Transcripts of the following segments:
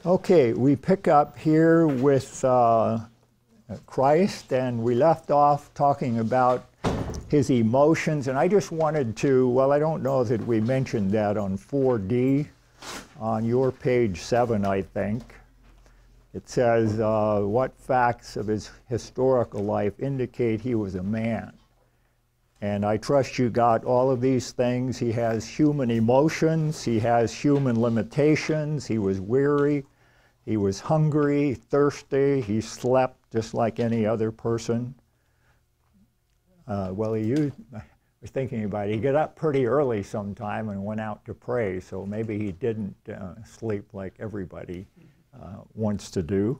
Okay, we pick up here with Christ, and we left off talking about his emotions, and I just wanted to, well, I don't know that we mentioned that on 4D, on your page 7, I think. It says, what facts of his historical life indicate he was a man? And I trust you got all of these things. He has human emotions, he has human limitations, he was weary, he was hungry, thirsty, he slept just like any other person. Well, I was thinking about it, he got up pretty early sometime and went out to pray, so maybe he didn't sleep like everybody wants to do.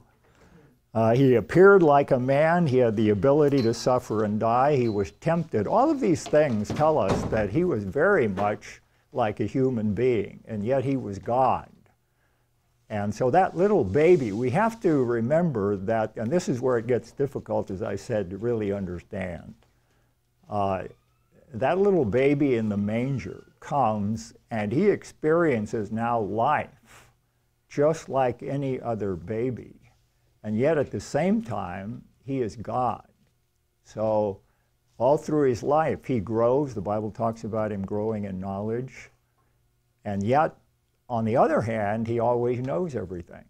He appeared like a man, he had the ability to suffer and die, he was tempted. All of these things tell us that he was very much like a human being, and yet he was God. And so that little baby, we have to remember that, and this is where it gets difficult, as I said, to really understand. That little baby in the manger comes and he experiences now life just like any other baby. And yet at the same time, he is God. So all through his life, he grows. The Bible talks about him growing in knowledge. And yet, on the other hand, he always knows everything.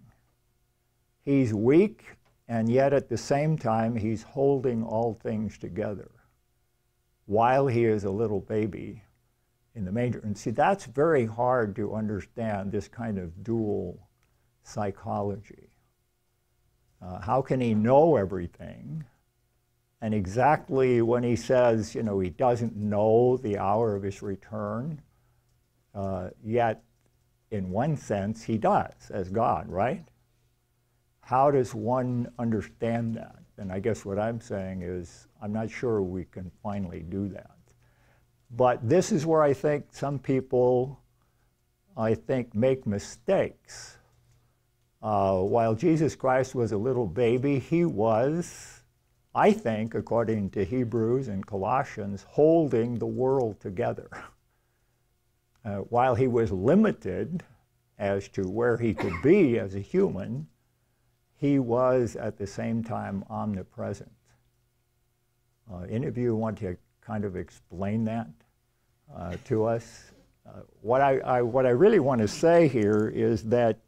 He's weak, and yet at the same time, he's holding all things together while he is a little baby in the manger. And see, that's very hard to understand, this kind of dual psychology. How can he know everything? And exactly when he says, you know, he doesn't know the hour of his return, yet in one sense he does, as God, right? How does one understand that? And I guess what I'm saying is, I'm not sure we can finally do that. But this is where I think some people, make mistakes. While Jesus Christ was a little baby, he was, I think, according to Hebrews and Colossians, holding the world together. While he was limited as to where he could be as a human, he was at the same time omnipresent. Any of you want to kind of explain that to us? What I really want to say here is that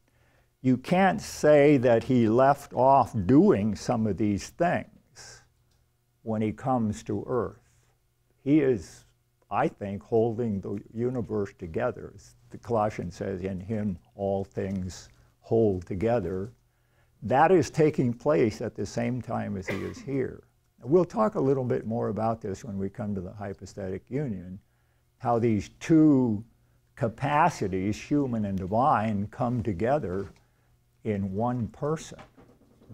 you can't say that he left off doing some of these things when he comes to earth. He is, I think, holding the universe together. As the Colossians says, in him all things hold together. That is taking place at the same time as he is here. We'll talk a little bit more about this when we come to the hypostatic union, how these two capacities, human and divine, come together in one person.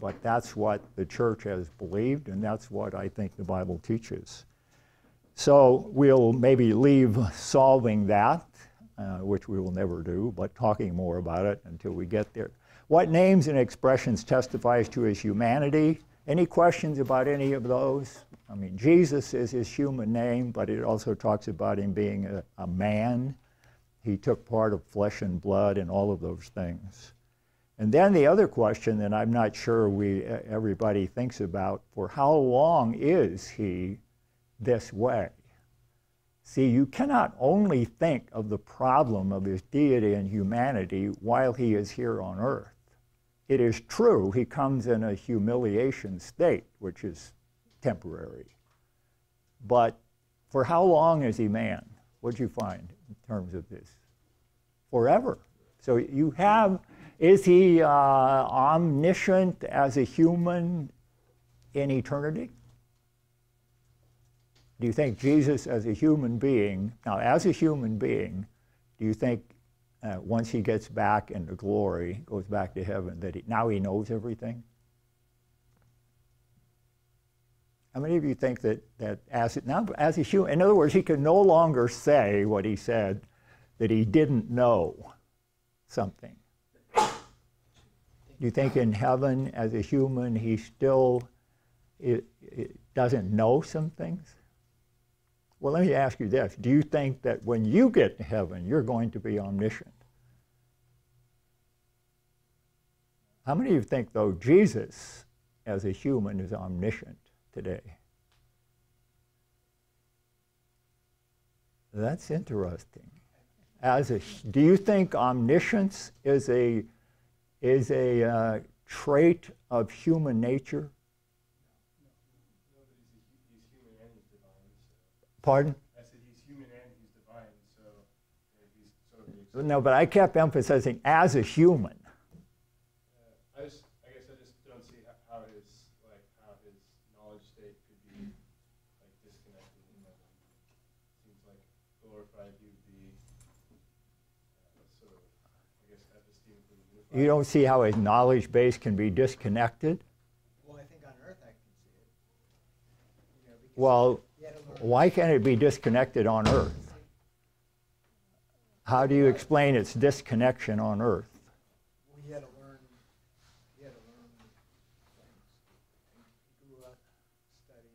But that's what the church has believed, and that's what I think the Bible teaches. So we'll maybe leave solving that, which we will never do, but talking more about it until we get there. What names and expressions testifies to his humanity? Any questions about any of those? I mean, Jesus is his human name, but it also talks about him being a man. He took part of flesh and blood and all of those things. And then the other question that I'm not sure everybody thinks about, for how long is he this way? See, you cannot only think of the problem of his deity and humanity while he is here on earth. It is true, he comes in a humiliation state, which is temporary. But for how long is he man? What did you find in terms of this? Forever. So you have, is he omniscient as a human in eternity? Do you think Jesus as a human being, now as a human being, do you think once he gets back into glory, goes back to heaven, that now he knows everything? How many of you think that as a human, in other words, he can no longer say what he said, that he didn't know something? Do you think in heaven, as a human, he still doesn't know some things? Well, let me ask you this. Do you think that when you get to heaven, you're going to be omniscient? How many of you think, though, Jesus as a human is omniscient today? That's interesting. Do you think omniscience is a trait of human nature? No, but he's human and he's divine. So. Pardon? I said he's human and he's divine, so he's sort of. No, but I kept emphasizing as a human. I guess I just don't see how his knowledge state could be like disconnected in heaven. Seems like glorified he would be sort of, I guess, epistemically unified. You don't see how his knowledge base can be disconnected? Well, I think on earth I can see it. You know, Well, why can't it be disconnected on earth? How do you explain its disconnection on earth? Well, he had to learn things. He grew up studying.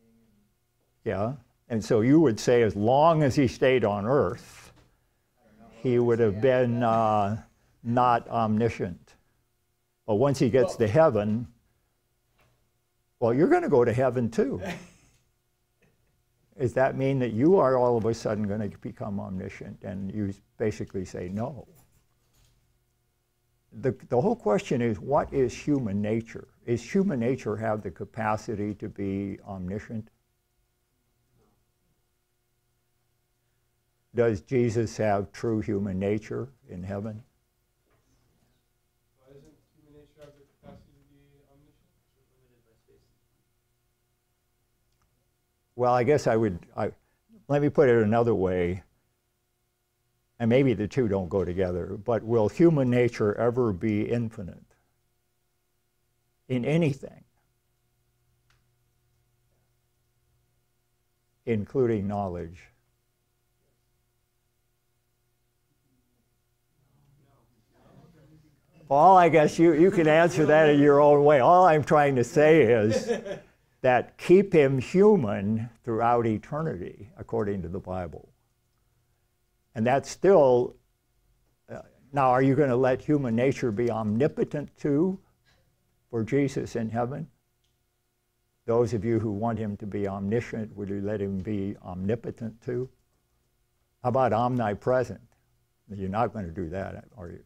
Yeah, and so you would say as long as he stayed on earth, he would have been not omniscient. But once he gets to heaven, well, you're going to go to heaven too. Does that mean that you are all of a sudden going to become omniscient? And you basically say no. The whole question is, what is human nature? Is human nature have the capacity to be omniscient? Does Jesus have true human nature in heaven? Why doesn't human nature have the capacity to be omniscient? It's limited by space. Well, I guess let me put it another way, and maybe the two don't go together, but will human nature ever be infinite in anything, including knowledge? Well, I guess you can answer that in your own way. All I'm trying to say is that keep him human throughout eternity, according to the Bible. And that's still, now are you going to let human nature be omnipotent too for Jesus in heaven? Those of you who want him to be omniscient, would you let him be omnipotent too? How about omnipresent? You're not going to do that, are you?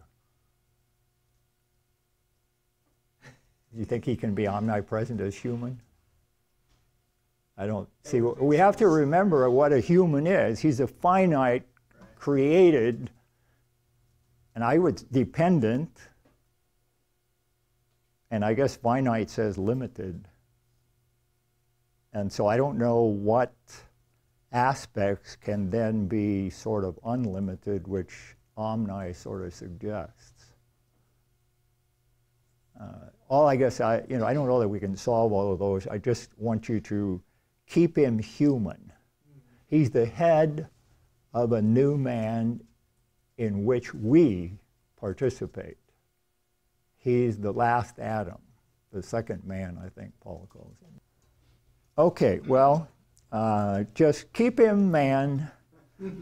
Do you think he can be omnipresent as human? I don't see. We have to remember what a human is. He's a finite, created, and I would dependent, and I guess finite says limited. And so I don't know what aspects can then be sort of unlimited, which omni sort of suggests. I guess I don't know that we can solve all of those. I just want you to keep him human. He's the head of a new man in which we participate. He's the last Adam, the second man, I think Paul calls him. Okay, well, just keep him man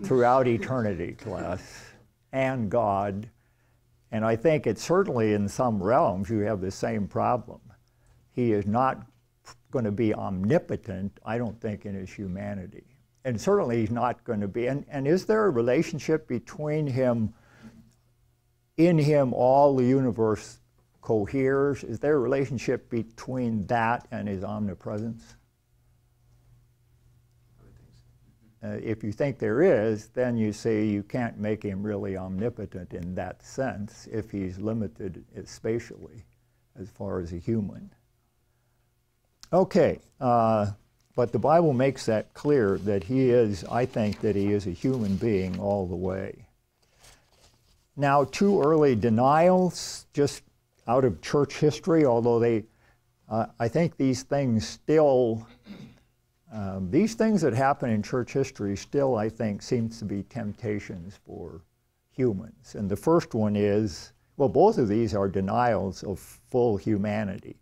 throughout eternity, class, and God. And I think it's certainly in some realms you have the same problem. He is not going to be omnipotent, I don't think, in his humanity. And certainly he's not going to be. And is there a relationship between him, in him all the universe coheres? Is there a relationship between that and his omnipresence? If you think there is, then you say you can't make him really omnipotent in that sense if he's limited spatially as far as a human. Okay, but the Bible makes that clear that he is, I think that he is a human being all the way. Now, two early denials, just out of church history, although I think these things still, these things that happen in church history still, I think, seems to be temptations for humans. And the first one is, well, both of these are denials of full humanity.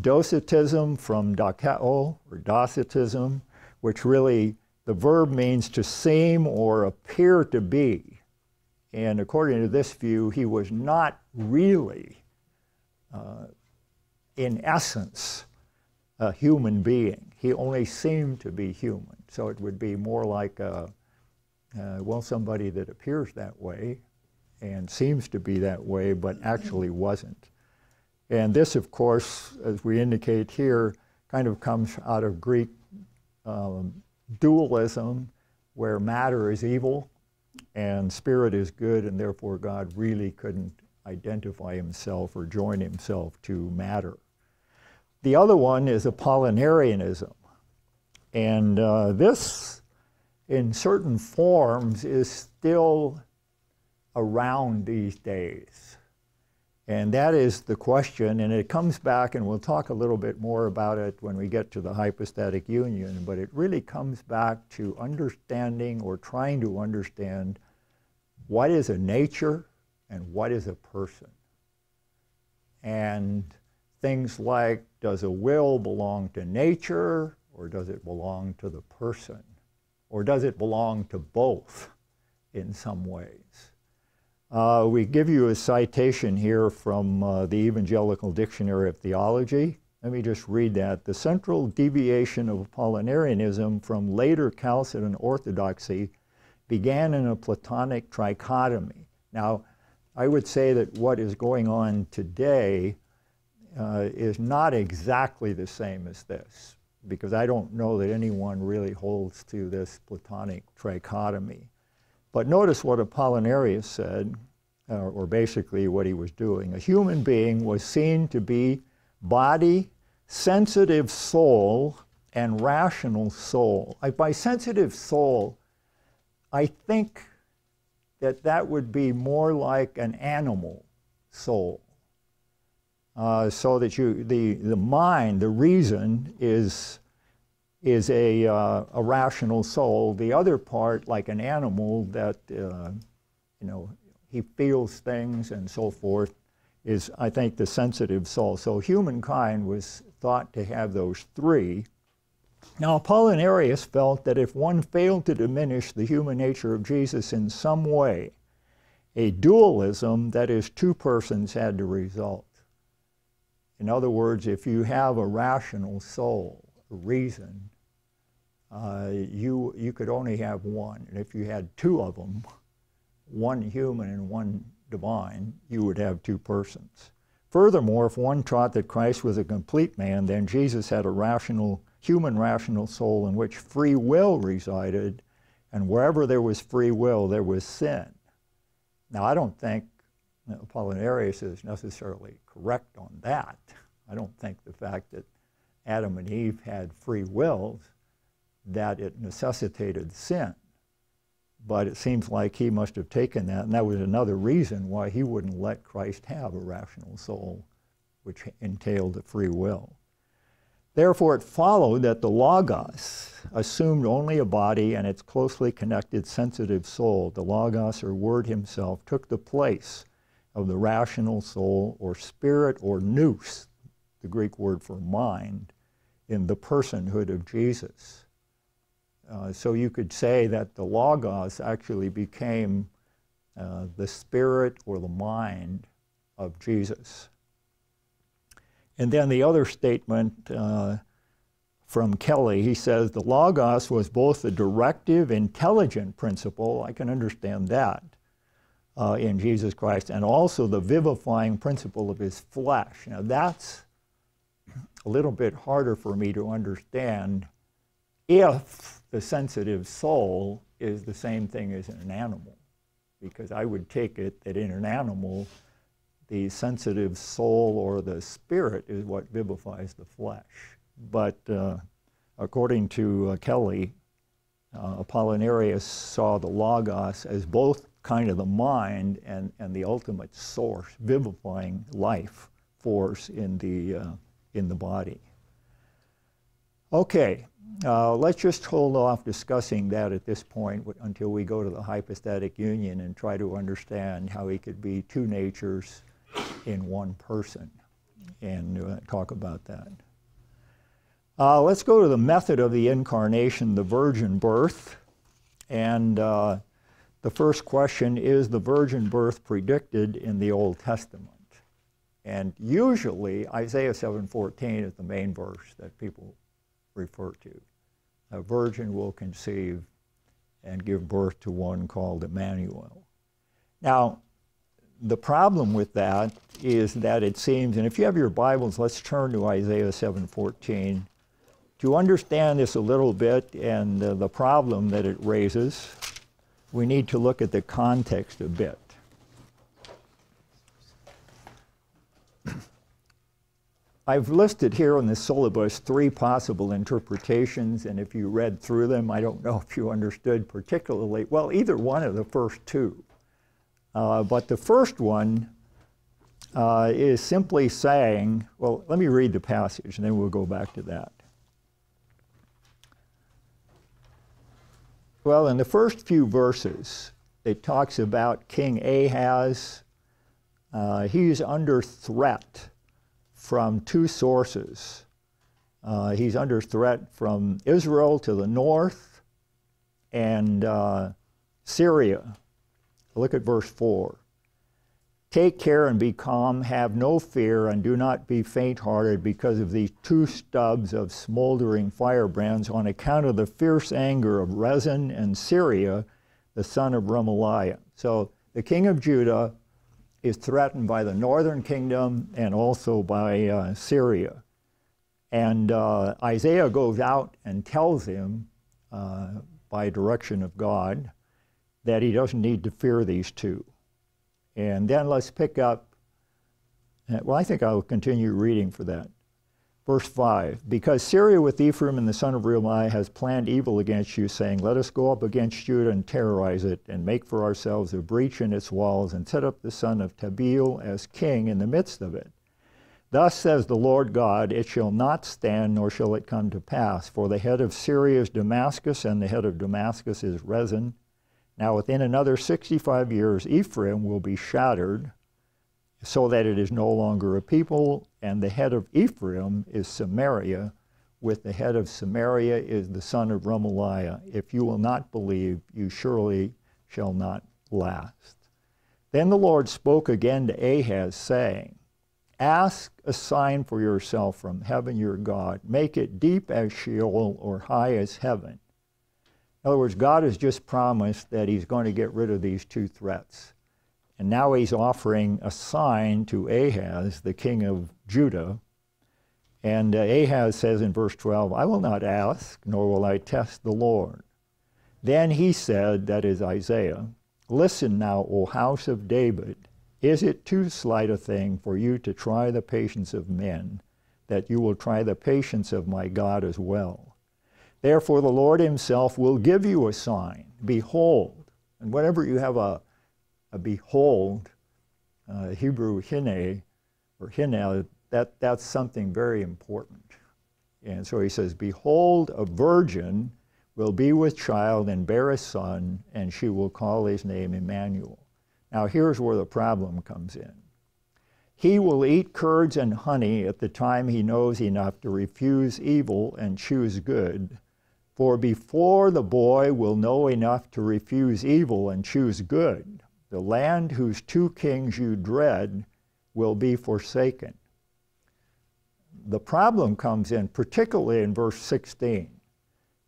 Docetism from dokeo, or docetism, which really, the verb means to seem or appear to be. And according to this view, he was not really in essence, a human being. He only seemed to be human. So it would be more like, well, somebody that appears that way and seems to be that way, but actually wasn't. And this, of course, as we indicate here, kind of comes out of Greek dualism, where matter is evil and spirit is good, and therefore God really couldn't identify himself or join himself to matter. The other one is Apollinarianism. And this, in certain forms, is still around these days. And that is the question, and it comes back, and we'll talk a little bit more about it when we get to the hypostatic union, but it really comes back to understanding or trying to understand what is a nature and what is a person. And things like, does a will belong to nature, or does it belong to the person? Or does it belong to both in some ways? We give you a citation here from the Evangelical Dictionary of Theology. Let me just read that. The central deviation of Apollinarianism from later Chalcedon orthodoxy began in a Platonic trichotomy. Now, I would say that what is going on today is not exactly the same as this, because I don't know that anyone really holds to this Platonic trichotomy. But notice what Apollinarius said, or basically what he was doing. A human being was seen to be body, sensitive soul, and rational soul. By sensitive soul, I think that that would be more like an animal soul. So that the mind, the reason, is a rational soul. The other part, like an animal that, he feels things and so forth, is, I think, the sensitive soul. So humankind was thought to have those three. Now, Apollinarius felt that if one failed to diminish the human nature of Jesus in some way, a dualism, that is, two persons, had to result. In other words, if you have a rational soul, a reason, you could only have one. And if you had two of them, one human and one divine, you would have two persons. Furthermore, if one taught that Christ was a complete man, then Jesus had a human rational soul in which free will resided, and wherever there was free will, there was sin. Now, I don't think Apollinarius is necessarily correct on that. I don't think the fact that Adam and Eve had free wills, that it necessitated sin. But it seems like he must have taken that, and that was another reason why he wouldn't let Christ have a rational soul, which entailed a free will. Therefore, it followed that the Logos assumed only a body and its closely connected sensitive soul. The Logos, or Word himself, took the place of the rational soul, or spirit, or nous, the Greek word for mind, in the personhood of Jesus. So you could say that the Logos actually became the spirit or the mind of Jesus. And then the other statement from Kelly, he says, the Logos was both a directive, intelligent principle, I can understand that, in Jesus Christ, and also the vivifying principle of his flesh. Now that's a little bit harder for me to understand if the sensitive soul is the same thing as an animal, because I would take it that in an animal, the sensitive soul or the spirit is what vivifies the flesh. But according to Kelly, Apollinarius saw the Logos as both kind of the mind and the ultimate source, vivifying life force in the body. Okay, let's just hold off discussing that at this point until we go to the hypostatic union and try to understand how he could be two natures in one person, and talk about that. Let's go to the method of the incarnation, the virgin birth. And the first question, is the virgin birth predicted in the Old Testament? And usually Isaiah 7:14 is the main verse that people refer to. A virgin will conceive and give birth to one called Emmanuel. Now, the problem with that is that it seems, and if you have your Bibles, let's turn to Isaiah 7:14. To understand this a little bit and the problem that it raises, we need to look at the context a bit. I've listed here in the syllabus 3 possible interpretations, and if you read through them, I don't know if you understood particularly, well, either one of the first 2. But the first one is simply saying, well, let me read the passage, and then we'll go back to that. Well, in the first few verses, it talks about King Ahaz. He's under threat from 2 sources. He's under threat from Israel to the north and Syria. Look at verse 4. Take care and be calm, have no fear, and do not be faint-hearted because of these 2 stubs of smoldering firebrands on account of the fierce anger of Rezin and Syria, the son of Remaliah. So the king of Judah is threatened by the northern kingdom and also by Syria. And Isaiah goes out and tells him, by direction of God, that he doesn't need to fear these 2. And then let's pick up, well, I think I'll continue reading for that. Verse 5, because Syria with Ephraim and the son of Remaliah has planned evil against you, saying, let us go up against Judah and terrorize it, and make for ourselves a breach in its walls, and set up the son of Tabeel as king in the midst of it. Thus says the Lord God, it shall not stand, nor shall it come to pass, for the head of Syria is Damascus, and the head of Damascus is Rezin. Now within another 65 years, Ephraim will be shattered, so that it is no longer a people, and the head of Ephraim is Samaria, with the head of Samaria is the son of Remaliah. If you will not believe, you surely shall not last. Then the Lord spoke again to Ahaz, saying, ask a sign for yourself from heaven your God. Make it deep as Sheol or high as heaven. In other words, God has just promised that he's going to get rid of these 2 threats. And now he's offering a sign to Ahaz, the king of Judah. And Ahaz says in verse 12, I will not ask, nor will I test the Lord. Then he said, that is Isaiah, listen now, O house of David, is it too slight a thing for you to try the patience of men, that you will try the patience of my God as well? Therefore the Lord himself will give you a sign. Behold, and whenever you have a behold, Hebrew hine, or hinel, that's something very important. And so he says, behold, a virgin will be with child and bear a son, and she will call his name Emmanuel. Now here's where the problem comes in. He will eat curds and honey at the time he knows enough to refuse evil and choose good. For before the boy will know enough to refuse evil and choose good, the land whose 2 kings you dread will be forsaken. The problem comes in particularly in verse 16,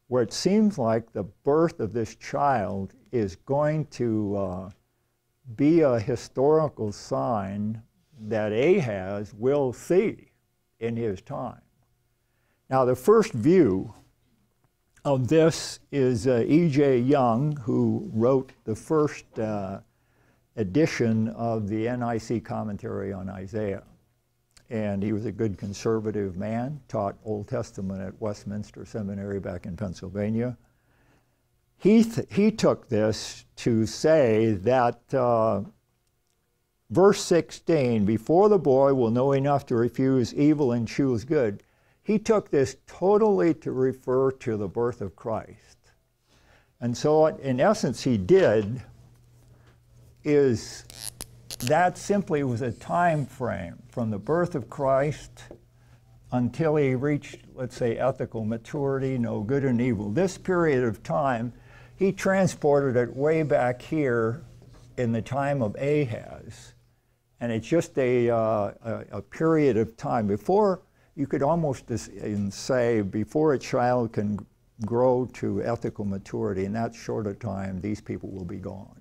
where it seems like the birth of this child is going to be a historical sign that Ahaz will see in his time. Now the first view of this is E.J. Young, who wrote the first edition of the NIC commentary on Isaiah. And he was a good conservative man, taught Old Testament at Westminster Seminary back in Pennsylvania. He took this to say that verse 16, before the boy will know enough to refuse evil and choose good, he took this totally to refer to the birth of Christ. And so what, in essence, he did is that simply was a time frame from the birth of Christ until he reached, let's say, ethical maturity, know good and evil. This period of time, he transported it way back here in the time of Ahaz. And it's just a period of time before, you could almost say, before a child can grow to ethical maturity, in that short a time, these people will be gone.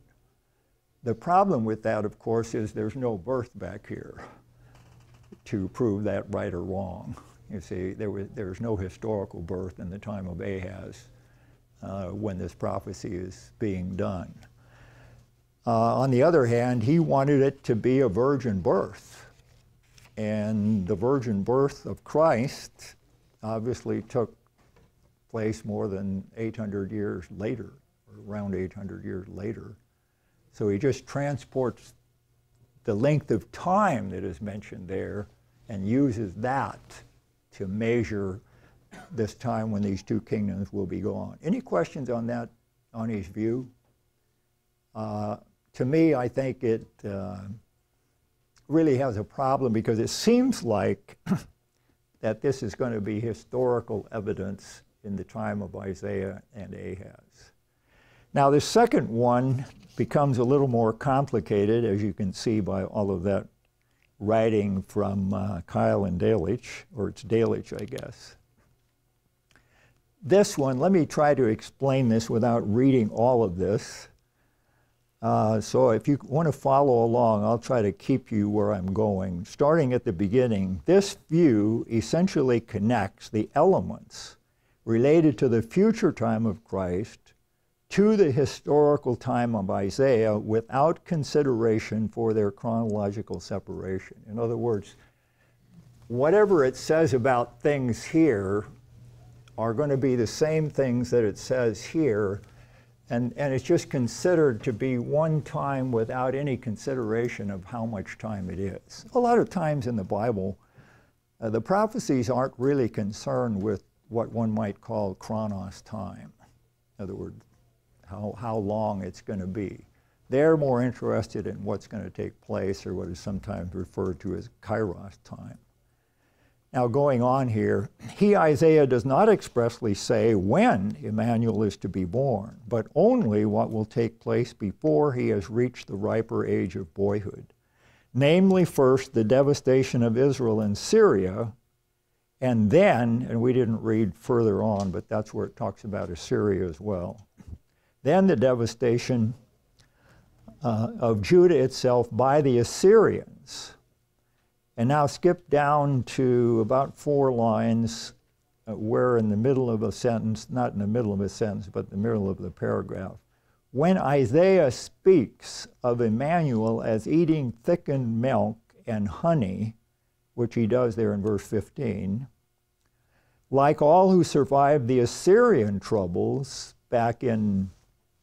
The problem with that, of course, is there's no birth back here to prove that right or wrong. You see, there's no historical birth in the time of Ahaz when this prophecy is being done. On the other hand, he wanted it to be a virgin birth. And the virgin birth of Christ obviously took place more than 800 years later, or around 800 years later. So he just transports the length of time that is mentioned there and uses that to measure this time when these two kingdoms will be gone. Any questions on that, on his view? To me, I think it really has a problem because it seems like that this is going to be historical evidence in the time of Isaiah and Ahaz. Now, the second one becomes a little more complicated, as you can see by all of that writing from Kyle and Dalich, or it's Dalich, I guess. This one, let me try to explain this without reading all of this. So if you want to follow along, I'll try to keep you where I'm going. Starting at the beginning, this view essentially connects the elements related to the future time of Christ to the historical time of Isaiah without consideration for their chronological separation. In other words, whatever it says about things here are going to be the same things that it says here, and it's just considered to be one time without any consideration of how much time it is. A lot of times in the Bible, the prophecies aren't really concerned with what one might call chronos time. In other words, how long it's going to be. They're more interested in what's going to take place, or what is sometimes referred to as kairos time. Now, going on here, Isaiah, does not expressly say when Emmanuel is to be born, but only what will take place before he has reached the riper age of boyhood. Namely, first, the devastation of Israel and Syria, and then, and we didn't read further on, but that's where it talks about Assyria as well. Then the devastation of Judah itself by the Assyrians. And now skip down to about 4 lines where in the middle of a sentence, not in the middle of a sentence, but the middle of the paragraph, when Isaiah speaks of Emmanuel as eating thickened milk and honey, which he does there in verse 15, like all who survived the Assyrian troubles back in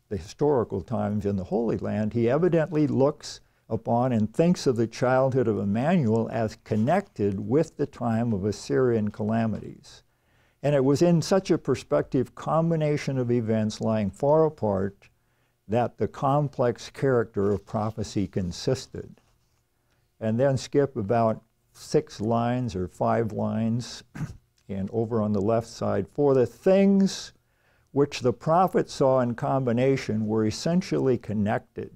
the historical times in the Holy Land, he evidently looks upon and thinks of the childhood of Emmanuel as connected with the time of Assyrian calamities. And it was in such a perspective combination of events lying far apart that the complex character of prophecy consisted. And then skip about 6 lines or 5 lines, and over on the left side, for the things which the prophet saw in combination were essentially connected,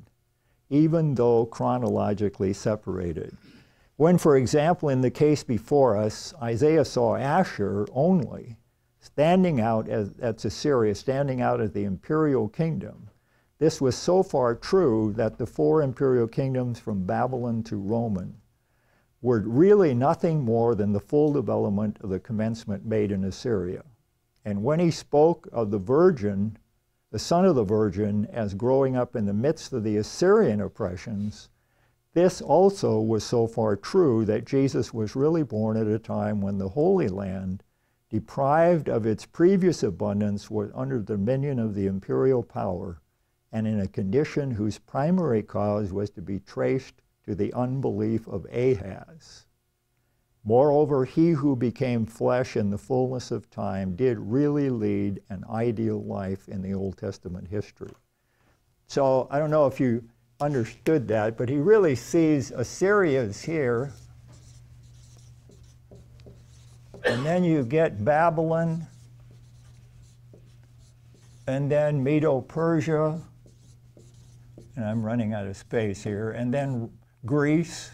even though chronologically separated. When, for example, in the case before us, Isaiah saw Ashur only, standing out as Assyria, standing out as the imperial kingdom, this was so far true that the 4 imperial kingdoms from Babylon to Roman were really nothing more than the full development of the commencement made in Assyria. And when he spoke of the virgin, the son of the virgin, as growing up in the midst of the Assyrian oppressions, this also was so far true that Jesus was really born at a time when the Holy Land, deprived of its previous abundance, was under the dominion of the imperial power, and in a condition whose primary cause was to be traced to the unbelief of Ahaz. Moreover, he who became flesh in the fullness of time did really lead an ideal life in the Old Testament history. So I don't know if you understood that, but he really sees Assyria is here, and then you get Babylon, and then Medo-Persia, and I'm running out of space here, and then Greece,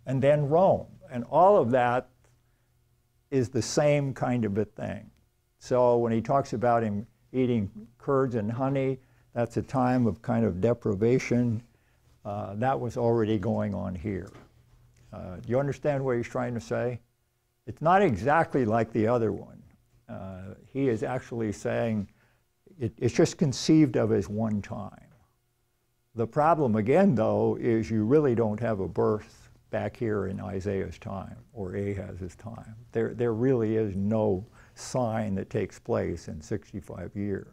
and then Rome. And all of that is the same kind of a thing. So when he talks about him eating curds and honey, that's a time of kind of deprivation. That was already going on here. Do you understand what he's trying to say? It's not exactly like the other one. He is actually saying it's just conceived of as one time. The problem again, though, is you really don't have a birth back here in Isaiah's time or Ahaz's time. There really is no sign that takes place in 65 years.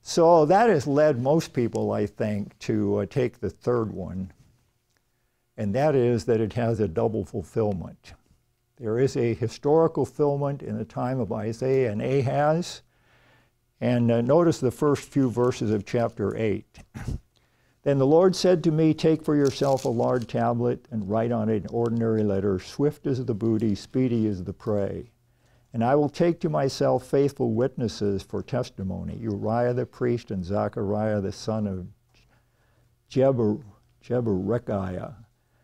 So that has led most people, I think, to take the third one, and that is that it has a double fulfillment. There is a historical fulfillment in the time of Isaiah and Ahaz, and notice the first few verses of chapter 8. Then the Lord said to me, take for yourself a large tablet and write on it an ordinary letter, swift as the booty, speedy as the prey. And I will take to myself faithful witnesses for testimony, Uriah the priest and Zechariah the son of Jeberechiah.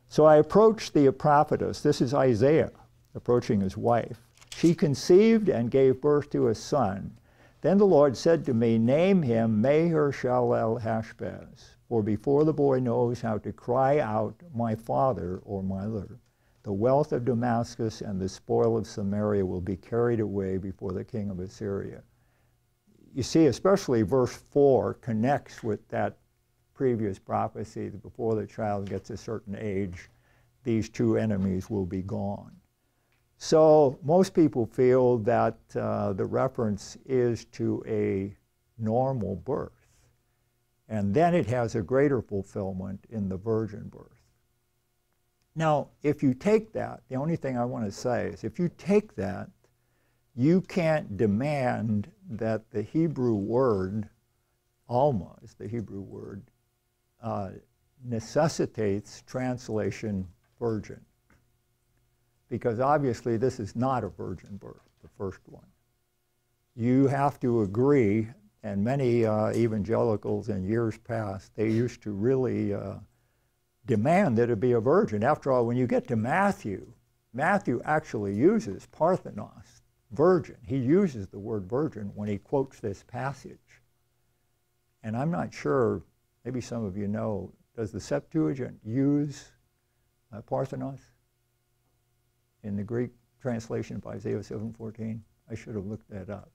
So I approached the prophetess, this is Isaiah approaching his wife. She conceived and gave birth to a son. Then the Lord said to me, name him Maher-Shalal-Hashbaz, for before the boy knows how to cry out, my father or mother, the wealth of Damascus and the spoil of Samaria will be carried away before the king of Assyria. You see, especially verse 4 connects with that previous prophecy that before the child gets a certain age, these two enemies will be gone. So most people feel that the reference is to a normal birth. And then it has a greater fulfillment in the virgin birth. Now, if you take that, the only thing I want to say is if you take that, you can't demand that the Hebrew word, Alma is the Hebrew word, necessitates translation virgin. Because obviously this is not a virgin birth, the first one. You have to agree, and many evangelicals in years past, they used to really demand that it be a virgin. After all, when you get to Matthew, Matthew actually uses Parthenos, virgin. He uses the word virgin when he quotes this passage. And I'm not sure, maybe some of you know, does the Septuagint use Parthenos in the Greek translation of Isaiah 7:14? I should have looked that up.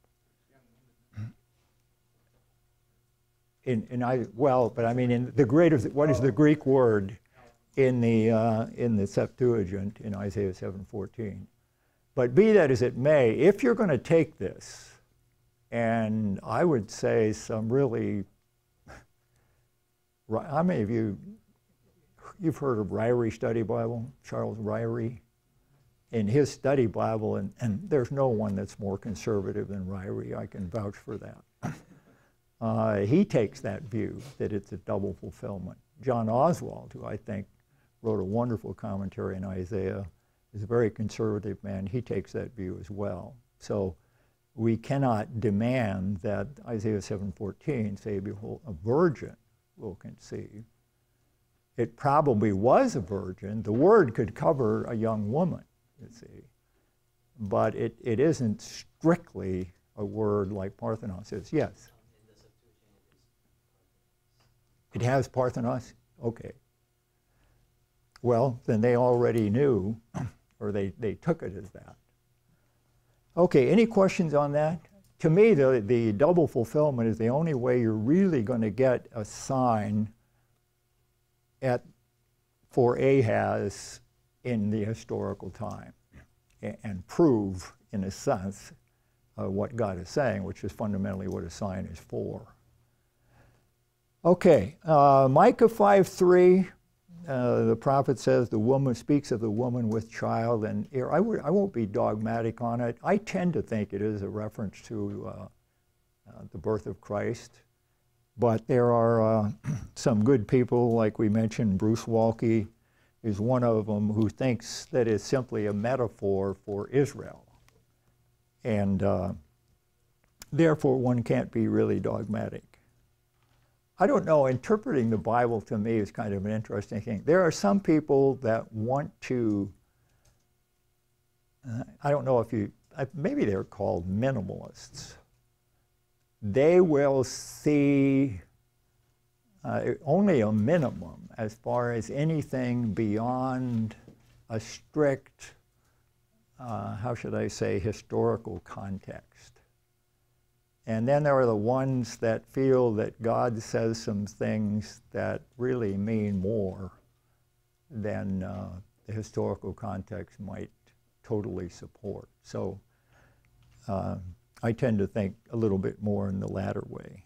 Well, but I mean, in the greater, what is the Greek word in the Septuagint in Isaiah 7:14? But be that as it may, if you're going to take this, and I would say some really, how many of you've heard of Ryrie Study Bible, Charles Ryrie? In his study Bible, and there's no one that's more conservative than Ryrie, I can vouch for that. He takes that view, that it's a double fulfillment. John Oswald, who I think wrote a wonderful commentary on Isaiah, is a very conservative man. He takes that view as well. So we cannot demand that Isaiah 7:14 say, behold, a virgin will conceive. It probably was a virgin. The word could cover a young woman, you see. But it isn't strictly a word like Parthenos is. Yes? It has Parthenos? Okay. Well, then they already knew, or they took it as that. Okay, any questions on that? To me, the double fulfillment is the only way you're really going to get a sign for Ahaz in the historical time and prove, in a sense, what God is saying, which is fundamentally what a sign is for. Okay, Micah 5:3, the prophet says the woman speaks of the woman with child, and here I won't be dogmatic on it. I tend to think it is a reference to the birth of Christ, but there are some good people, like we mentioned, Bruce Walke is one of them, who thinks that it's simply a metaphor for Israel, and therefore one can't be really dogmatic. I don't know, interpreting the Bible to me is kind of an interesting thing. There are some people that want to, I don't know if you, maybe they're called minimalists. They will see only a minimum as far as anything beyond a strict, how should I say, historical context. And then there are the ones that feel that God says some things that really mean more than the historical context might totally support. So I tend to think a little bit more in the latter way.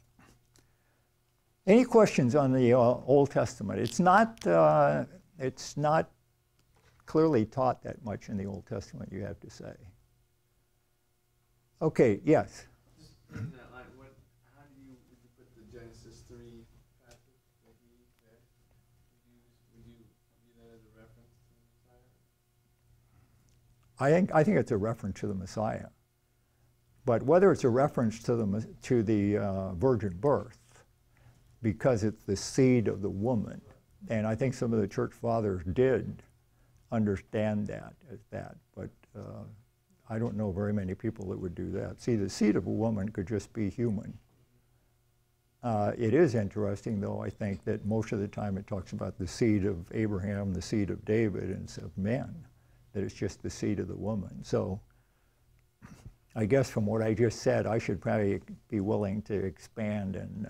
Any questions on the Old Testament? It's not clearly taught that much in the Old Testament, you have to say. Okay, yes? In that line, how would you put the Genesis 3 passage that he said? Would you view that as a reference to the Messiah? I think it's a reference to the Messiah. But whether it's a reference to the virgin birth, because it's the seed of the woman, and I think some of the church fathers did understand that as that, but I don't know very many people that would do that. See, the seed of a woman could just be human. It is interesting, though, I think, that most of the time it talks about the seed of Abraham, the seed of David, and of men, that it's just the seed of the woman. So I guess from what I just said, I should probably be willing to expand and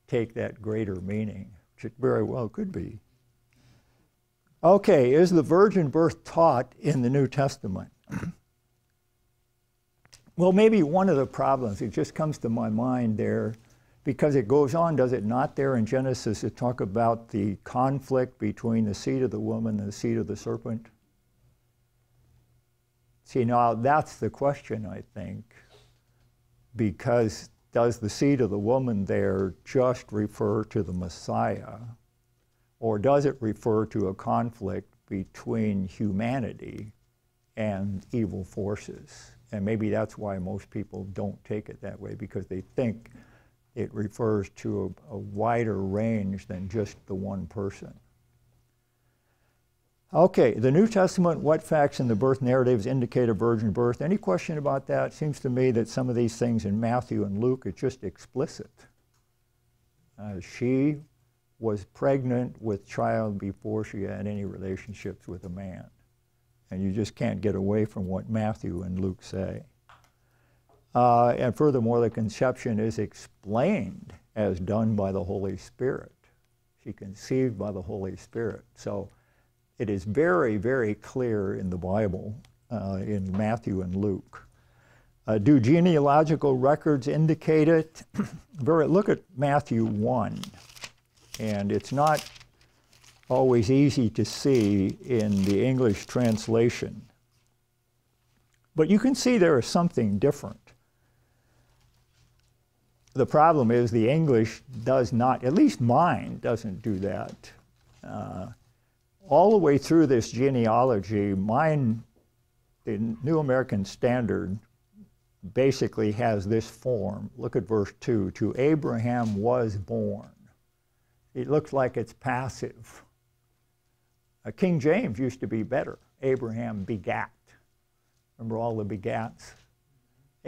take that greater meaning, which it very well could be. Okay, is the virgin birth taught in the New Testament? Well, maybe one of the problems, it just comes to my mind there, because it goes on, does it not, there in Genesis, to talk about the conflict between the seed of the woman and the seed of the serpent? See, now that's the question, I think, because does the seed of the woman there just refer to the Messiah, or does it refer to a conflict between humanity and evil forces? And maybe that's why most people don't take it that way, because they think it refers to a wider range than just the one person. Okay, the New Testament, what facts in the birth narratives indicate a virgin birth? Any question about that? Seems to me that some of these things in Matthew and Luke are just explicit. She was pregnant with child before she had any relationships with a man. And you just can't get away from what Matthew and Luke say. And furthermore, the conception is explained as done by the Holy Spirit. She conceived by the Holy Spirit. So it is very, very clear in the Bible, in Matthew and Luke. Do genealogical records indicate it? Look at Matthew 1. And it's not always easy to see in the English translation. But you can see there is something different. The problem is the English does not, at least mine doesn't do that. All the way through this genealogy, mine, the New American Standard, basically has this form. Look at verse 2. To Abraham was born. It looks like it's passive. King James used to be better. Abraham begat. Remember all the begats?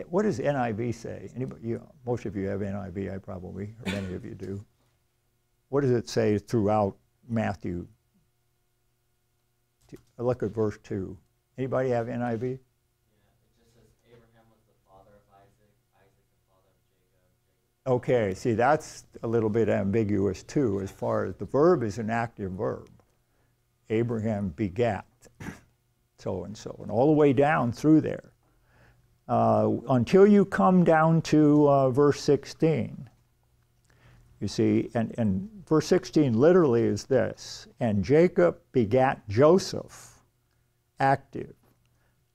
What does NIV say? Anybody, most of you have NIV, I probably, or many of you do. What does it say throughout Matthew? Look at verse 2. Anybody have NIV? Yeah, it just says Abraham was the father of Isaac, Isaac the father of Jacob. Okay, see, that's a little bit ambiguous too, as far as the verb is an active verb. Abraham begat, so and so, and all the way down through there. Until you come down to verse 16. You see, and verse 16 literally is this, and Jacob begat Joseph, active,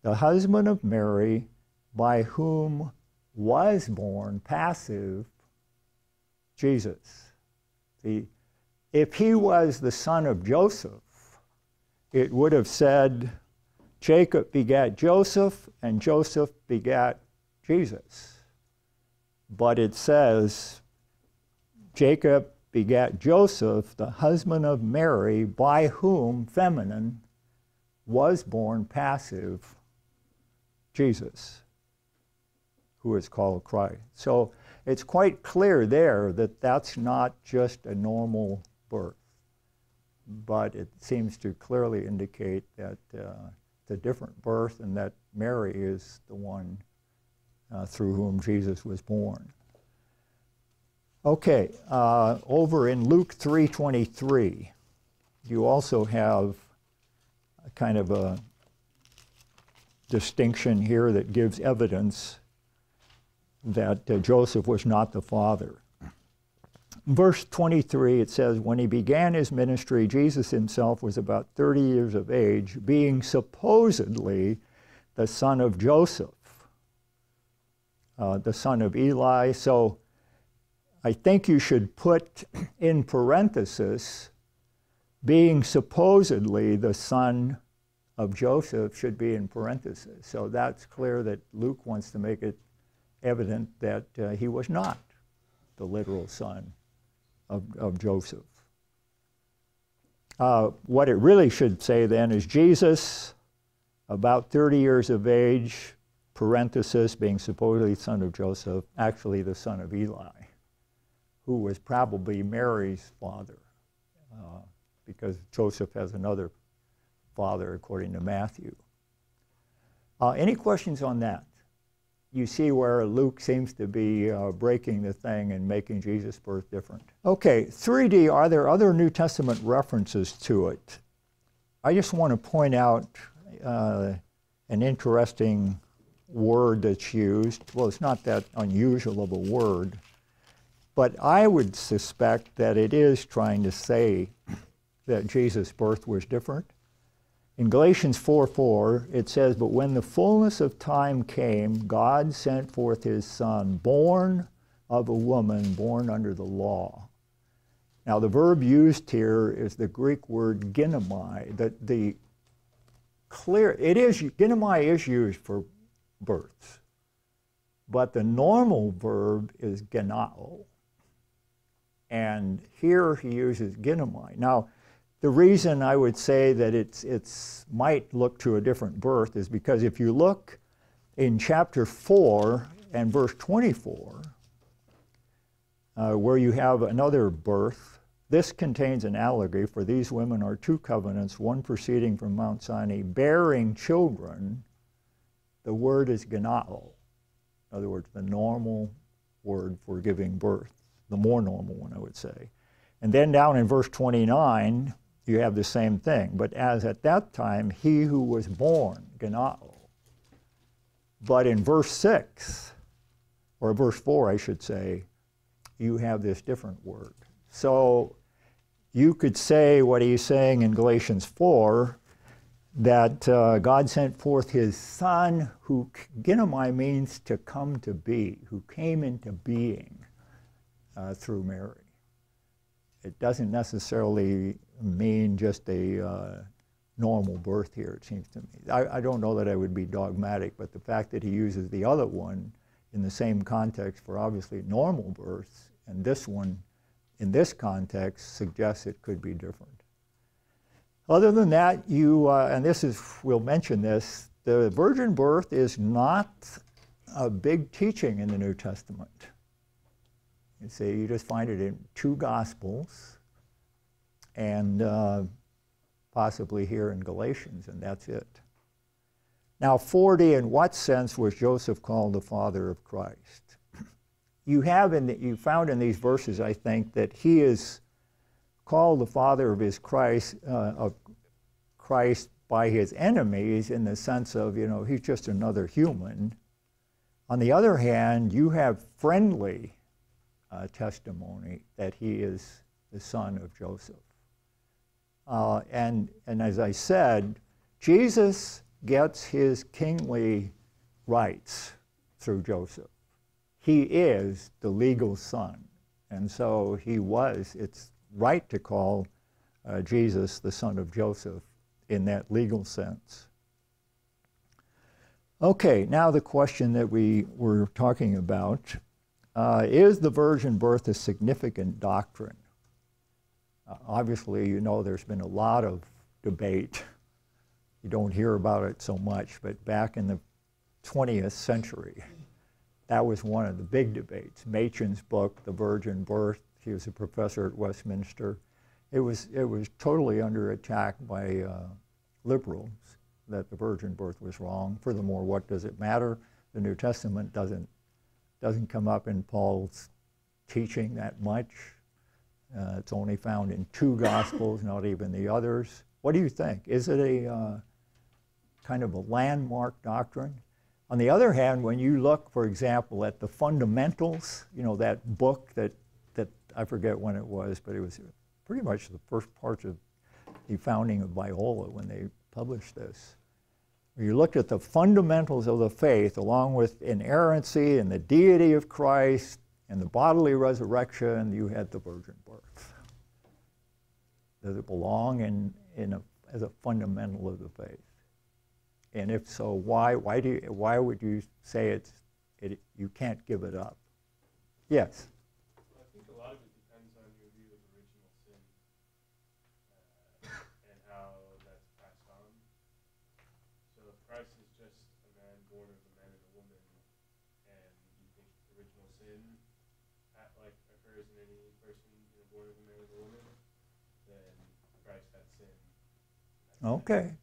the husband of Mary, by whom was born, passive, Jesus. See, if he was the son of Joseph, it would have said, Jacob begat Joseph, and Joseph begat Jesus. But it says, Jacob begat Joseph, the husband of Mary, by whom, feminine, was born passive, Jesus, who is called Christ. So it's quite clear there that that's not just a normal birth, but it seems to clearly indicate that it's a different birth and that Mary is the one through whom Jesus was born. Okay, over in Luke 3:23, you also have a kind of a distinction here that gives evidence that Joseph was not the father. In verse 23, it says, when he began his ministry, Jesus himself was about 30 years of age, being supposedly the son of Joseph, the son of Eli. So I think you should put in parenthesis, being supposedly the son of Joseph should be in parenthesis. So that's clear that Luke wants to make it evident that he was not the literal son of Joseph. What it really should say then is Jesus, about 30 years of age, parenthesis, being supposedly son of Joseph, actually the son of Eli, who was probably Mary's father, because Joseph has another father according to Matthew. Any questions on that? You see where Luke seems to be breaking the thing and making Jesus' birth different. Okay, 3D, are there other New Testament references to it? I just want to point out an interesting word that's used. Well, it's not that unusual of a word, but I would suspect that it is trying to say that Jesus' birth was different. In Galatians 4:4, it says, but when the fullness of time came, God sent forth his Son, born of a woman, born under the law. Now, the verb used here is the Greek word ginomai. Ginomai is used for births, but the normal verb is genao. And here he uses ginomai. Now, the reason I would say that it's might look to a different birth is because if you look in chapter 4 and verse 24, where you have another birth, this contains an allegory, for these women are two covenants, one proceeding from Mount Sinai, bearing children. The word is genao. In other words, the normal word for giving birth, the more normal one, I would say. And then down in verse 29, you have the same thing. But as at that time, he who was born, genao. But in verse 6, or verse 4, I should say, you have this different word. So you could say what he's saying in Galatians 4, that God sent forth his Son, who, ginomai means to come to be, who came into being through Mary. It doesn't necessarily mean just a normal birth here, it seems to me. I don't know that I would be dogmatic, but the fact that he uses the other one in the same context for obviously normal births, and this one in this context suggests it could be different. Other than that, and we'll mention this, the virgin birth is not a big teaching in the New Testament. You see, you just find it in 2 Gospels and possibly here in Galatians, and that's it. Now, 4D, in what sense was Joseph called the father of Christ? You found in these verses, I think, that he is called the father of Christ by his enemies in the sense of, he's just another human. On the other hand, you have friendly testimony that he is the son of Joseph. And as I said, Jesus gets his kingly rights through Joseph. He is the legal son. And so it's right to call Jesus the son of Joseph in that legal sense. Okay, now the question that we were talking about, is the virgin birth a significant doctrine? Obviously, you know, there's been a lot of debate. You don't hear about it so much, but back in the 20th century, that was one of the big debates. Machen's book, The Virgin Birth, he was a professor at Westminster. It was totally under attack by liberals that the virgin birth was wrong. Furthermore, what does it matter? The New Testament doesn't come up in Paul's teaching that much. It's only found in 2 Gospels, not even the others. What do you think? Is it a kind of a landmark doctrine? On the other hand, when you look, for example, at the fundamentals, you know, that book that I forget when it was, but it was pretty much the first parts of the founding of Biola when they published this. You looked at the fundamentals of the faith along with inerrancy and the deity of Christ and the bodily resurrection, you had the virgin birth. Does it belong as a fundamental of the faith? And if so, why would you say you can't give it up? Yes? Well, I think a lot of it depends on your view of original sin and how that's passed on. So if Christ is just a man born of a man and a woman, and you think original sin occurs in any person born of a man and a woman, then Christ had sin. Okay.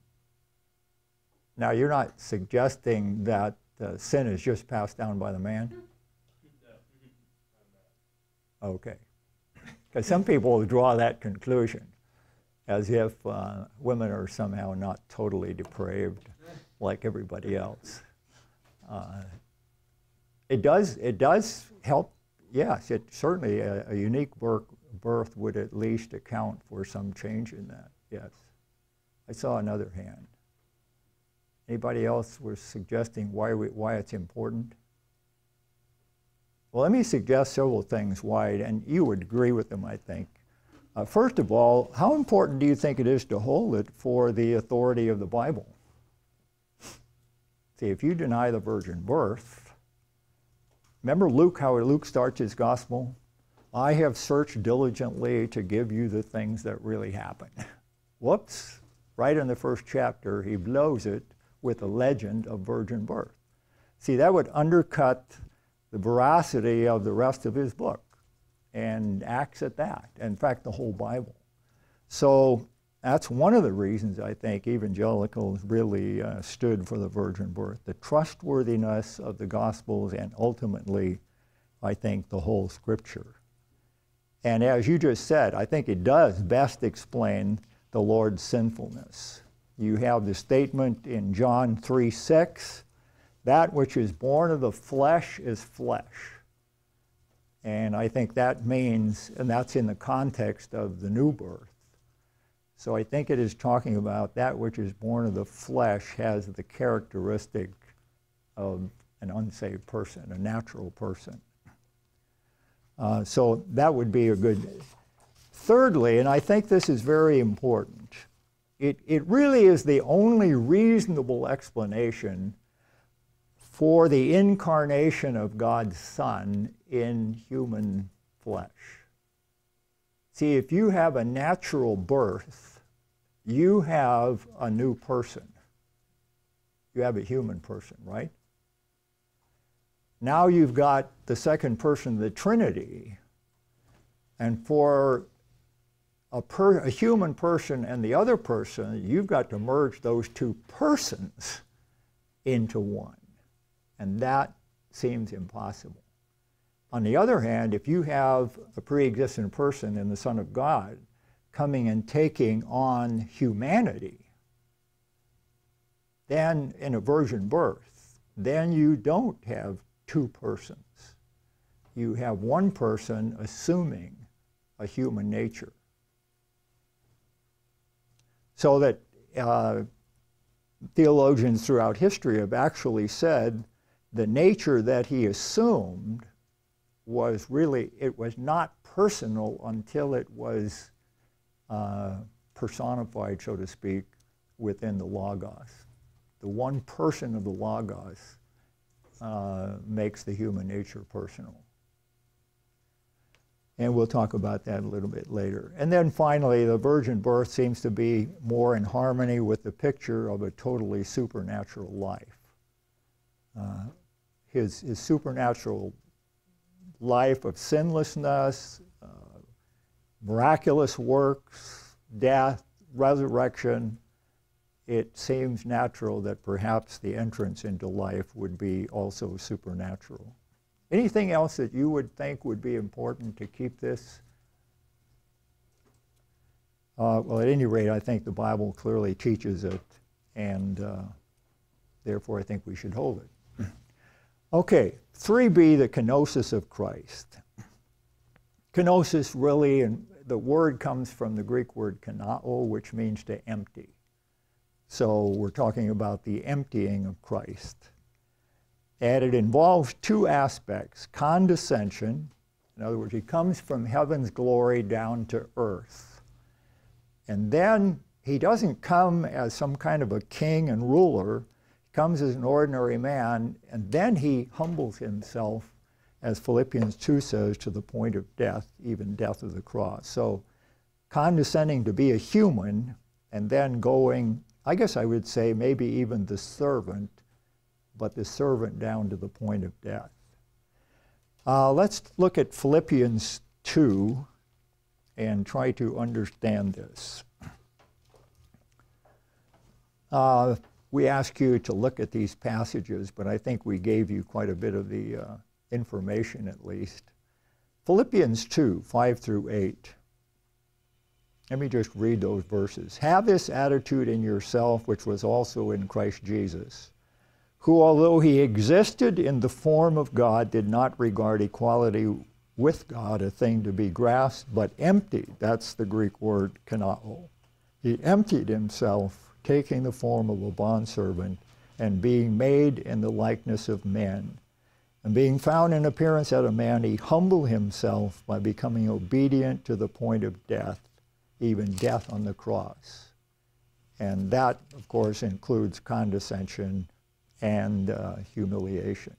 Now, you're not suggesting that sin is just passed down by the man? No, I'm not. Okay. Because some people draw that conclusion as if women are somehow not totally depraved like everybody else. It does help, yes, it certainly a unique birth would at least account for some change in that, yes. I saw another hand. Anybody else was suggesting why it's important? Well, let me suggest several things why, and you would agree with them, I think. First of all, how important do you think it is to hold it for the authority of the Bible? See, if you deny the virgin birth, remember Luke, how Luke starts his gospel? I have searched diligently to give you the things that really happened. Whoops, right in the first chapter, he blows it with a legend of virgin birth. See, that would undercut the veracity of the rest of his book and Acts at that. In fact, the whole Bible. So that's one of the reasons I think evangelicals really stood for the virgin birth, the trustworthiness of the Gospels and ultimately, I think, the whole Scripture. And as you just said, I think it does best explain the Lord's sinfulness. You have the statement in John 3:6, that which is born of the flesh is flesh. And I think that means, and that's in the context of the new birth. So I think it is talking about that which is born of the flesh has the characteristic of an unsaved person, a natural person. So that would be a good. Thirdly, and I think this is very important, it really is the only reasonable explanation for the incarnation of God's Son in human flesh. See, if you have a natural birth, you have a new person. You have a human person, right? Now you've got the second person of the Trinity, and for a human person and the other person, you've got to merge those two persons into one. And that seems impossible. On the other hand, if you have a pre-existent person in the Son of God coming and taking on humanity, then in a virgin birth, then you don't have two persons. You have one person assuming a human nature. So that theologians throughout history have actually said the nature that he assumed was really, it was not personal until it was personified, so to speak, within the Logos. The one person of the Logos makes the human nature personal. And we'll talk about that a little bit later. And then finally, the virgin birth seems to be more in harmony with the picture of a totally supernatural life. His supernatural life of sinlessness, miraculous works, death, resurrection, it seems natural that perhaps the entrance into life would be also supernatural. Anything else that you would think would be important to keep this? Well, at any rate, I think the Bible clearly teaches it, and therefore I think we should hold it. Okay, 3b, the kenosis of Christ. Kenosis really, and the word comes from the Greek word kenao, which means to empty. So we're talking about the emptying of Christ. And it involves two aspects: condescension, in other words, he comes from heaven's glory down to earth. And then he doesn't come as some kind of a king and ruler, he comes as an ordinary man, and then he humbles himself, as Philippians 2 says, to the point of death, even death of the cross. So condescending to be a human, and then going, I guess I would say maybe even the servant, but the servant down to the point of death. Let's look at Philippians 2 and try to understand this. We ask you to look at these passages, but I think we gave you quite a bit of the information at least. Philippians 2, 5 through 8. Let me just read those verses. Have this attitude in yourself, which was also in Christ Jesus, who, although he existed in the form of God, did not regard equality with God a thing to be grasped, but emptied. That's the Greek word kenao. He emptied himself, taking the form of a bondservant, and being made in the likeness of men. And being found in appearance as a man, he humbled himself by becoming obedient to the point of death, even death on the cross. And that, of course, includes condescension and humiliation.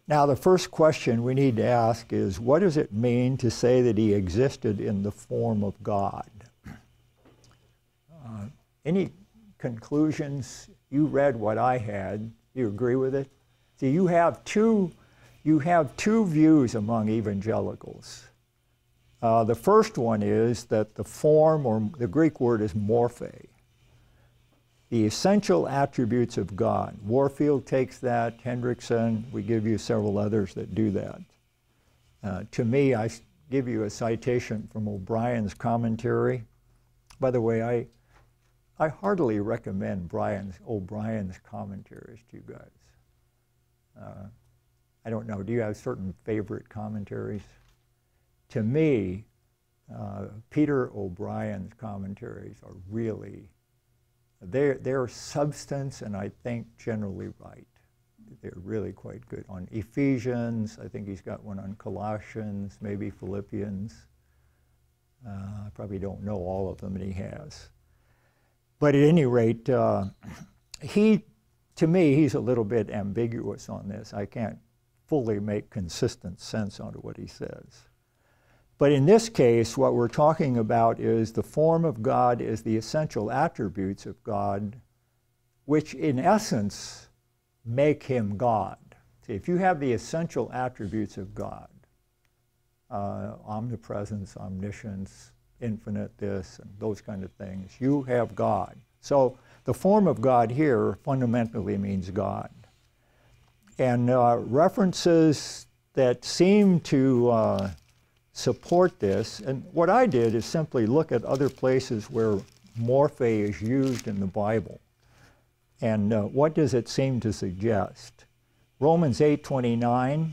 Now, the first question we need to ask is, what does it mean to say that he existed in the form of God? Any conclusions? You read what I had. Do you agree with it? See, you have two views among evangelicals. The first one is that the form, or the Greek word is morphe, the essential attributes of God. Warfield takes that, Hendrickson, we give you several others that do that. To me, I give you a citation from O'Brien's commentary. By the way, I heartily recommend O'Brien's commentaries to you guys. I don't know, do you have certain favorite commentaries? To me, Peter O'Brien's commentaries are really, they're substance and I think generally right. They're really quite good. On Ephesians, I think he's got one on Colossians, maybe Philippians. I probably don't know all of them, and he has. But at any rate, to me, he's a little bit ambiguous on this. I can't fully make consistent sense out of what he says. But in this case, what we're talking about is the form of God is the essential attributes of God, which in essence make him God. See, if you have the essential attributes of God, omnipresence, omniscience, infinite this, and those kind of things, you have God. So the form of God here fundamentally means God. And references that seem to support this, and what I did is simply look at other places where morphe is used in the Bible. And what does it seem to suggest? Romans 8:29,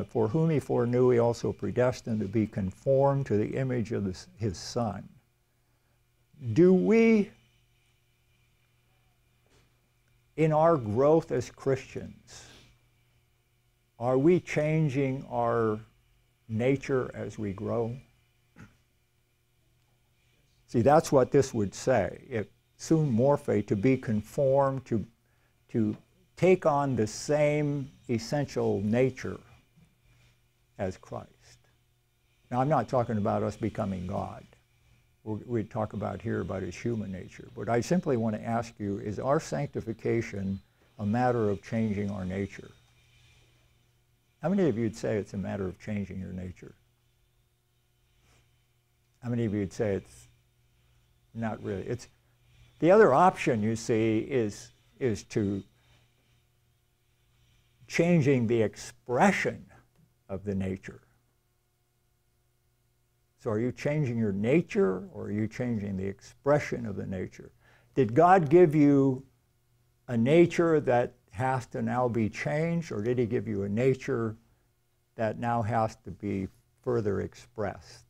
for whom he foreknew, he also predestined to be conformed to the image of his Son. Do we, in our growth as Christians, are we changing our nature as we grow? See, that's what this would say. It soon morphe, to be conformed, to take on the same essential nature as Christ. Now, I'm not talking about us becoming God. We talk about here about his human nature. But I simply want to ask you, is our sanctification a matter of changing our nature? How many of you would say it's a matter of changing your nature? How many of you would say it's not really? It's the other option, you see, is to changing the expression of the nature. So are you changing your nature, or are you changing the expression of the nature? Did God give you a nature that has to now be changed, or did he give you a nature that now has to be further express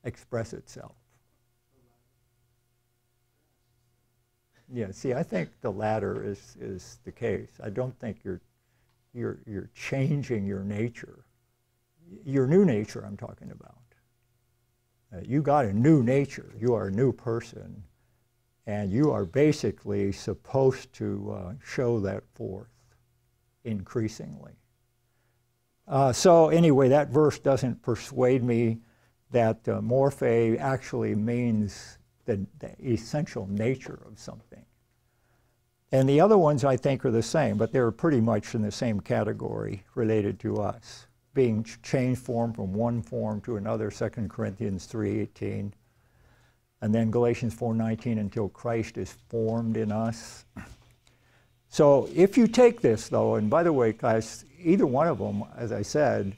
itself? Yeah, see, I think the latter is the case. I don't think you're changing your nature. Your new nature I'm talking about. You got a new nature. You are a new person. And you are basically supposed to show that forth increasingly. So anyway, that verse doesn't persuade me that morphe actually means the essential nature of something. And the other ones I think are the same, but they're pretty much in the same category related to us. Being changed form from one form to another, 2 Corinthians 3:18. And then Galatians 4:19, until Christ is formed in us. So if you take this, though, and by the way, guys, either one of them, as I said,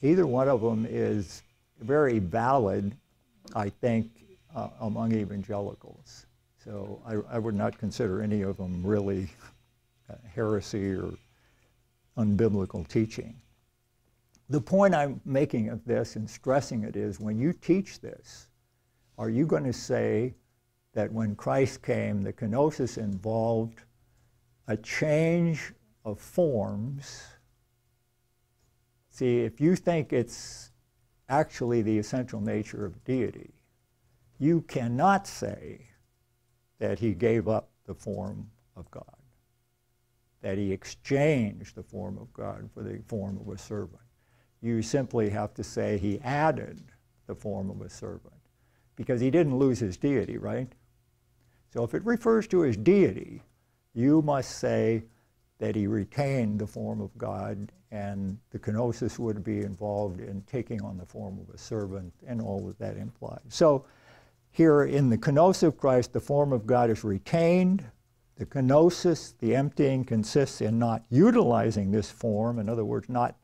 either one of them is very valid, I think, among evangelicals. So I would not consider any of them really heresy or unbiblical teaching. The point I'm making of this and stressing it is, when you teach this, are you going to say that when Christ came, the kenosis involved a change of forms? See, if you think it's actually the essential nature of deity, you cannot say that he gave up the form of God, that he exchanged the form of God for the form of a servant. You simply have to say he added the form of a servant, because he didn't lose his deity, right? So if it refers to his deity, you must say that he retained the form of God, and the kenosis would be involved in taking on the form of a servant and all that that implies. So here in the kenosis of Christ, the form of God is retained. The kenosis, the emptying, consists in not utilizing this form, in other words, not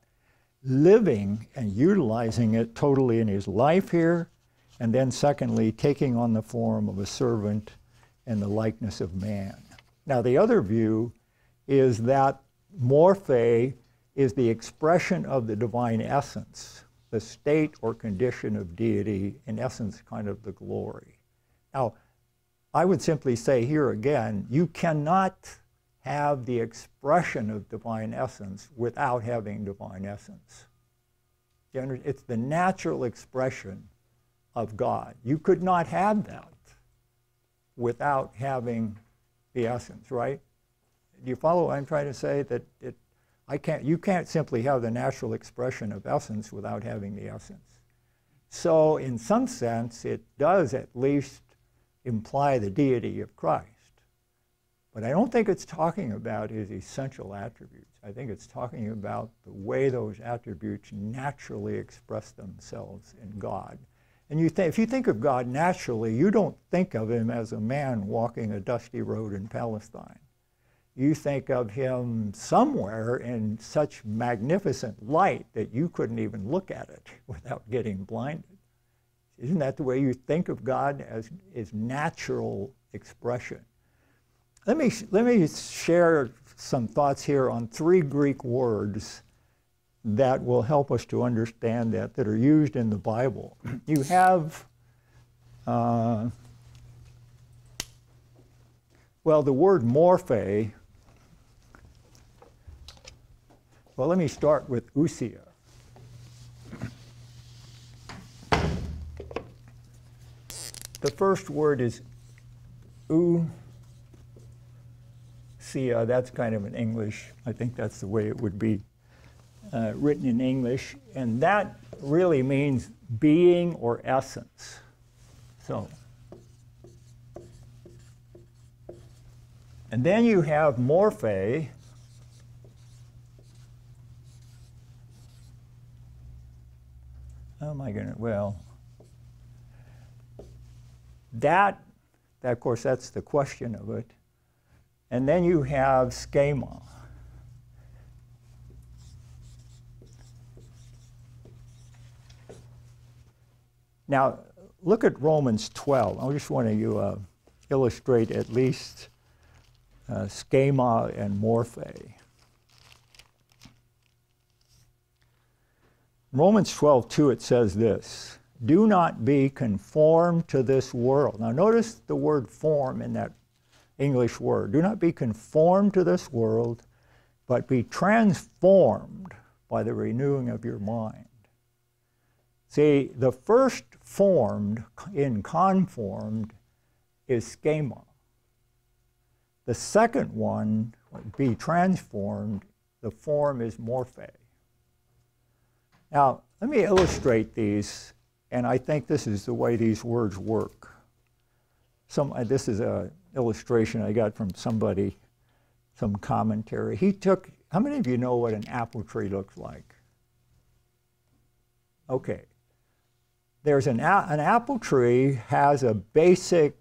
living and utilizing it totally in his life here, and then secondly, taking on the form of a servant and the likeness of man. Now the other view is that morphe is the expression of the divine essence, the state or condition of deity, in essence kind of the glory. Now I would simply say here again, you cannot have the expression of divine essence without having divine essence. It's the natural expression of God. You could not have that without having the essence, right? Do you follow what I'm trying to say? That you can't simply have the natural expression of essence without having the essence. So in some sense, it does at least imply the deity of Christ. But I don't think it's talking about his essential attributes. I think it's talking about the way those attributes naturally express themselves in God. And if you think of God naturally, you don't think of him as a man walking a dusty road in Palestine. You think of him somewhere in such magnificent light that you couldn't even look at it without getting blinded. Isn't that the way you think of God, as his natural expression? Let me share some thoughts here on 3 Greek words that will help us to understand that are used in the Bible. You have, well, the word morphe. Well, let me start with ousia. The first word is ousia. That's kind of an English, I think that's the way it would be written in English. And that really means being or essence. So, and then you have morphe. How am I going to, well, that, of course, that's the question of it. And then you have schema. Now, look at Romans 12. I just want to illustrate at least schema and morphe. Romans 12:2, it says this: do not be conformed to this world. Now notice the word form in that English word. Do not be conformed to this world, but be transformed by the renewing of your mind. See, the first formed in conformed is schema. The second one, be transformed, the form is morphe. Now, let me illustrate these, and I think this is the way these words work. This is an illustration I got from somebody, some commentary. How many of you know what an apple tree looks like? Okay. There's an apple tree has a basic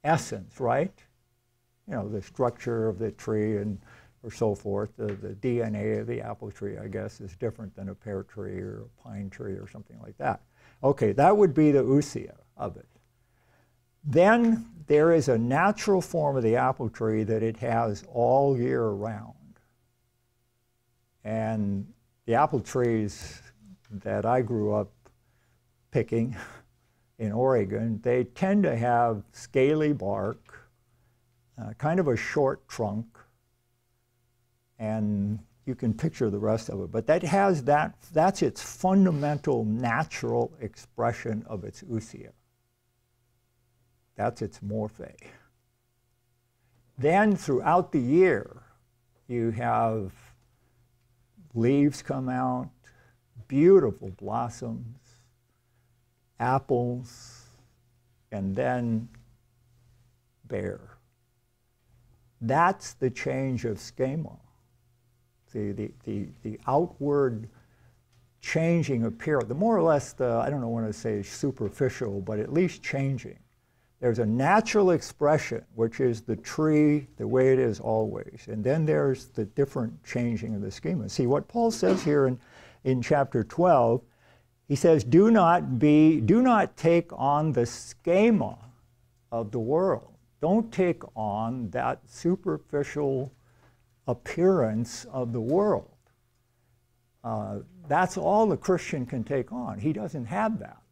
essence, right? You know, the structure of the tree or so forth. The DNA of the apple tree, I guess, is different than a pear tree or a pine tree or something like that. Okay, that would be the ousia of it. Then there is a natural form of the apple tree that it has all year round. And the apple trees that I grew up picking in Oregon, they tend to have scaly bark, kind of a short trunk, and you can picture the rest of it. But that's its fundamental natural expression of its ousia. That's its morphe. Then throughout the year, you have leaves come out, beautiful blossoms, apples, and then bear. That's the change of schema. See, the outward changing appearance, the more or less I don't want to say superficial, but at least changing. There's a natural expression, which is the tree the way it is always. And then there's the different changing of the schema. See, what Paul says here in chapter 12, he says, do not take on the schema of the world. Don't take on that superficial appearance of the world. That's all the Christian can take on. He doesn't have that.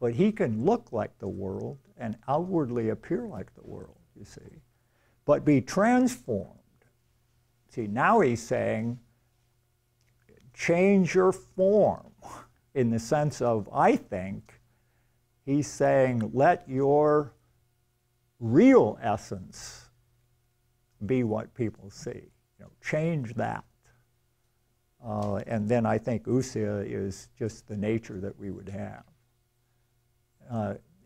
But he can look like the world and outwardly appear like the world, you see. But be transformed. See, now he's saying, change your form in the sense of, I think, he's saying, let your real essence be what people see. Change that. And then I think ousia is just the nature that we would have.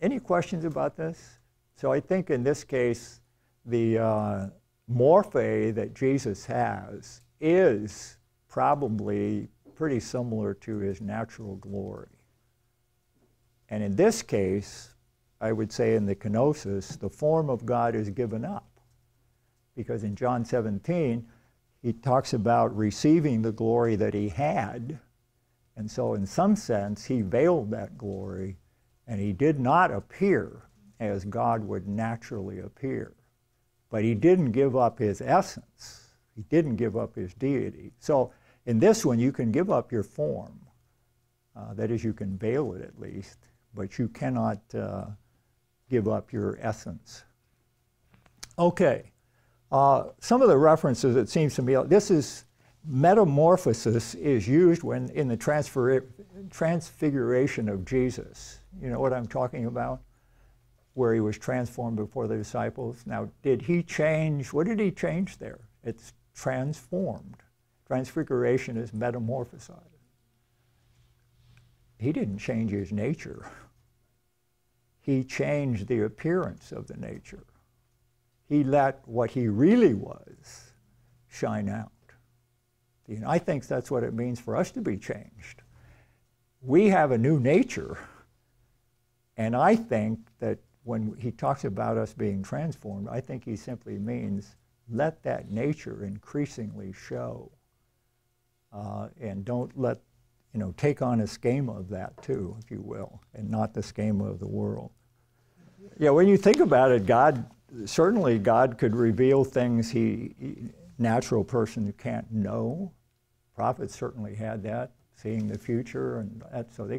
Any questions about this? So I think in this case, the morphe that Jesus has is probably pretty similar to his natural glory. And in this case, I would say in the kenosis, the form of God is given up. Because in John 17, he talks about receiving the glory that he had. And so in some sense, he veiled that glory, and he did not appear as God would naturally appear. But he didn't give up his essence. He didn't give up his deity. So in this one, you can give up your form. That is, you can veil it at least, but you cannot give up your essence. Okay. Some of the references, it seems to me, this is, metamorphosis is used when in the transfiguration of Jesus. You know what I'm talking about? Where he was transformed before the disciples. Now, did he change? What did he change there? It's transformed. Transfiguration is metamorphosized. he didn't change his nature. He changed the appearance of the nature. He let what he really was shine out. And I think that's what it means for us to be changed. We have a new nature, and I think that when he talks about us being transformed, I think he simply means let that nature increasingly show, and don't let, take on a schema of that too, if you will, and not the schema of the world. Yeah, when you think about it, certainly God could reveal things natural person can't know. Prophets certainly had that, seeing the future, and that, so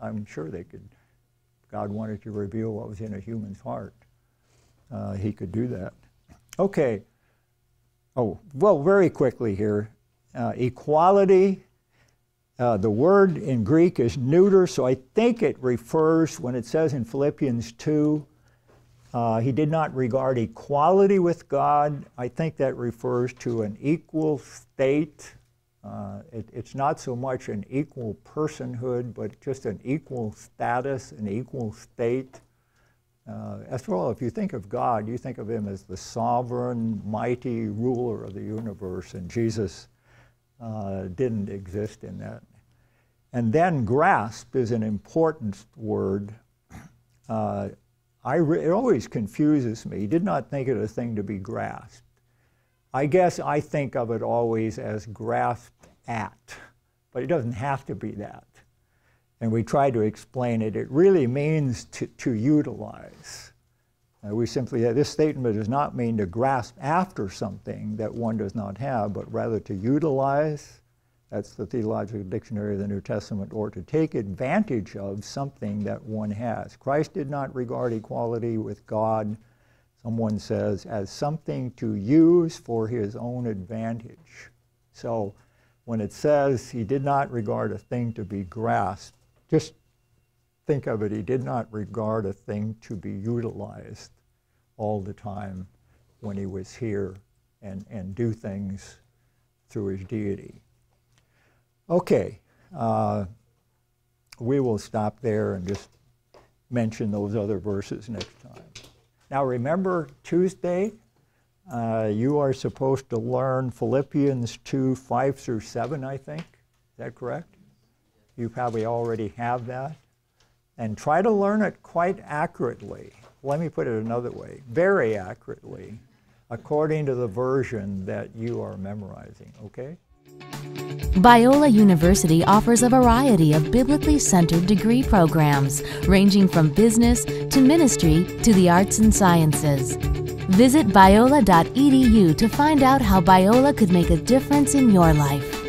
I'm sure they could, God wanted to reveal what was in a human's heart. He could do that. Okay. Oh, well, very quickly here. Equality, the word in Greek is neuter, so I think it refers, when it says in Philippians 2, he did not regard equality with God. I think that refers to an equal state. It's not so much an equal personhood, but just an equal status, an equal state. After all, if you think of God, you think of him as the sovereign, mighty ruler of the universe, and Jesus didn't exist in that. And then grasp is an important word. It always confuses me. He did not think it a thing to be grasped. I guess I think of it always as grasped at, but it doesn't have to be that. And we try to explain it. It really means to utilize. This statement does not mean to grasp after something that one does not have, but rather to utilize. That's the Theological Dictionary of the New Testament, or to take advantage of something that one has. Christ did not regard equality with God, someone says, as something to use for his own advantage. So when it says he did not regard a thing to be grasped, just think of it, he did not regard a thing to be utilized all the time when he was here and do things through his deity. Okay, we will stop there and just mention those other verses next time. Now remember, Tuesday, you are supposed to learn Philippians 2, 5 through 7, I think. Is that correct? You probably already have that. And try to learn it quite accurately. Let me put it another way, very accurately, according to the version that you are memorizing, okay? Biola University offers a variety of biblically centered degree programs, ranging from business to ministry to the arts and sciences. Visit biola.edu to find out how Biola could make a difference in your life.